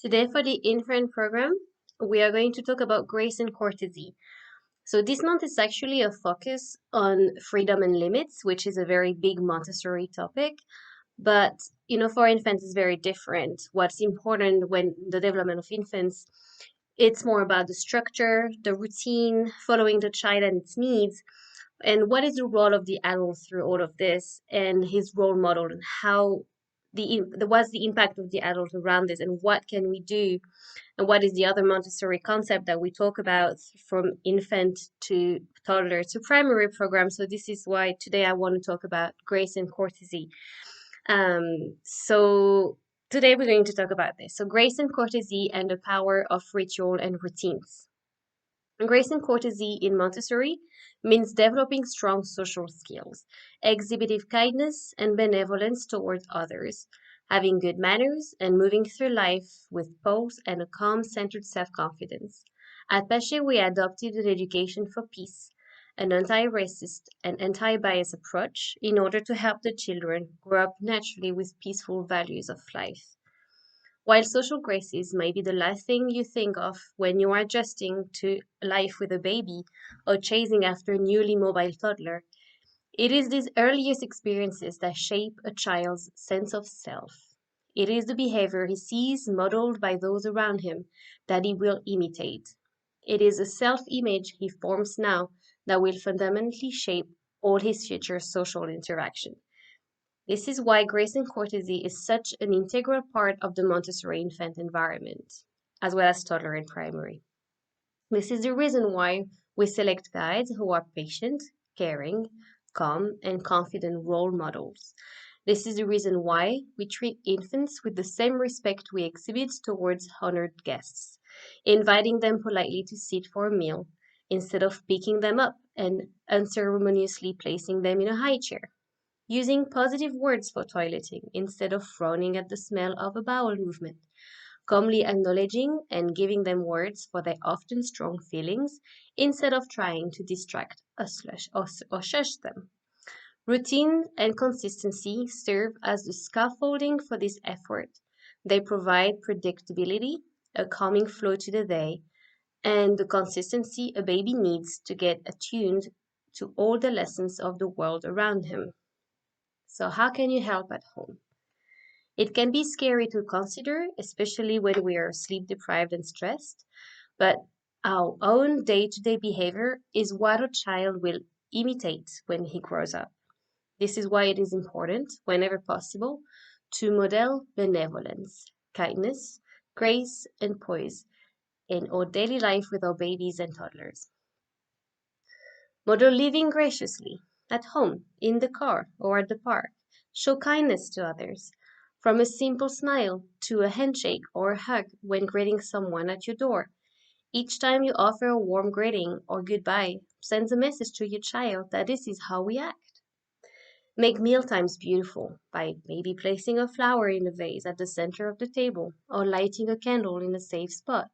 Today for the infant program, we are going to talk about grace and courtesy. So this month is actually a focus on freedom and limits, which is a very big Montessori topic. But for infants, it's very different. What's important when the development of infants, it's more about the structure, the routine, following the child and its needs, and what is the role of the adult through all of this, and his role model, and how what's the impact of the adult around this, and what can we do, and what is the other Montessori concept that we talk about from infant to toddler to primary program. So this is why today I want to talk about grace and courtesy. So today we're going to talk about this. So grace and courtesy and the power of ritual and routines. Grace and courtesy in Montessori means developing strong social skills, exhibiting kindness and benevolence towards others, having good manners, and moving through life with pose and a calm, centered self confidence. At Pesce, we adopted an education for peace, an anti racist and anti bias approach in order to help the children grow up naturally with peaceful values of life. While social graces may be the last thing you think of when you are adjusting to life with a baby or chasing after a newly mobile toddler, it is these earliest experiences that shape a child's sense of self. It is the behavior he sees modeled by those around him that he will imitate. It is a self image he forms now that will fundamentally shape all his future social interaction. This is why grace and courtesy is such an integral part of the Montessori infant environment, as well as toddler and primary. This is the reason why we select guides who are patient, caring, calm, and confident role models. This is the reason why we treat infants with the same respect we exhibit towards honored guests, inviting them politely to sit for a meal instead of picking them up and unceremoniously placing them in a high chair, using positive words for toileting instead of frowning at the smell of a bowel movement, calmly acknowledging and giving them words for their often strong feelings instead of trying to distract or shush them. Routine and consistency serve as the scaffolding for this effort. They provide predictability, a calming flow to the day, and the consistency a baby needs to get attuned to all the lessons of the world around him. So, how can you help at home? It can be scary to consider, especially when we are sleep deprived and stressed, but our own day to day behavior is what a child will imitate when he grows up. This is why it is important, whenever possible, to model benevolence, kindness, grace, and poise in our daily life with our babies and toddlers. Model living graciously at home, in the car, or at the park. Show kindness to others, from a simple smile to a handshake or a hug when greeting someone at your door. Each time you offer a warm greeting or goodbye, sends a message to your child that this is how we act. Make mealtimes beautiful by maybe placing a flower in a vase at the center of the table or lighting a candle in a safe spot.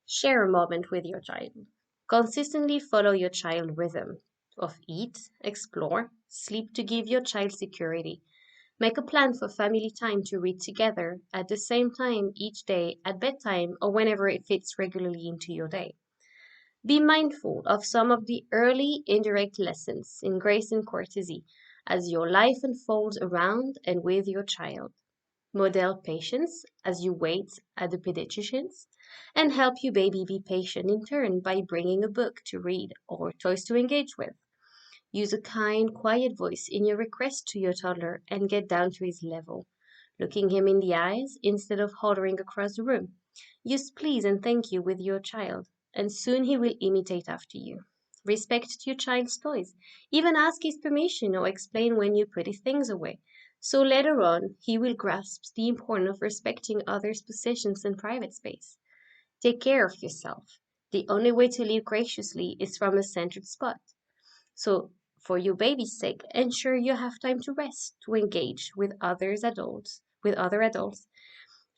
Share a moment with your child. Consistently follow your child rhythm of eat, explore, sleep to give your child security. Make a plan for family time to read together at the same time each day at bedtime or whenever it fits regularly into your day. Be mindful of some of the early indirect lessons in grace and courtesy as your life unfolds around and with your child. Model patience as you wait at the pediatrician's, and help your baby be patient in turn by bringing a book to read or toys to engage with. Use a kind, quiet voice in your request to your toddler and get down to his level, looking him in the eyes instead of hollering across the room. Use please and thank you with your child, and soon he will imitate after you. Respect your child's toys. Even ask his permission or explain when you put his things away. So later on, he will grasp the importance of respecting others' possessions and private space. Take care of yourself. The only way to live graciously is from a centered spot. So, for your baby's sake, ensure you have time to rest, to engage with other adults,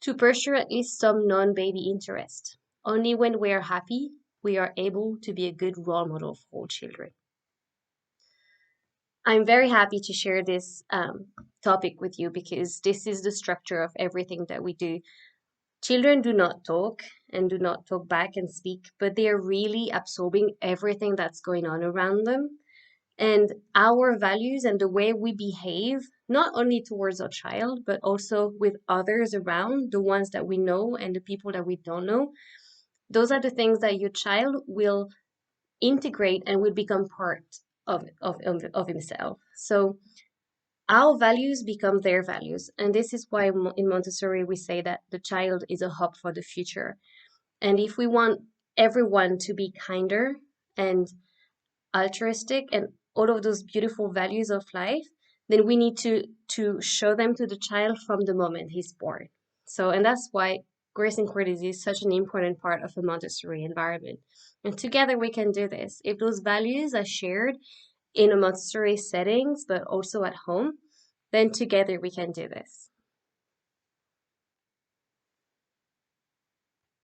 to pursue at least some non-baby interest. Only when we are happy, we are able to be a good role model for all children. I'm very happy to share this topic with you because this is the structure of everything that we do Children do not talk and do not talk back and speak, but they are really absorbing everything that's going on around them. And our values and the way we behave, not only towards our child, but also with others around, the ones that we know and the people that we don't know, those are the things that your child will integrate and will become part of himself. So our values become their values. And this is why in Montessori we say that the child is a hub for the future. And if we want everyone to be kinder and altruistic and all of those beautiful values of life, then we need to show them to the child from the moment he's born. So, and that's why grace and courtesy is such an important part of a Montessori environment. And together we can do this. If those values are shared in a Montessori settings, but also at home, then together we can do this.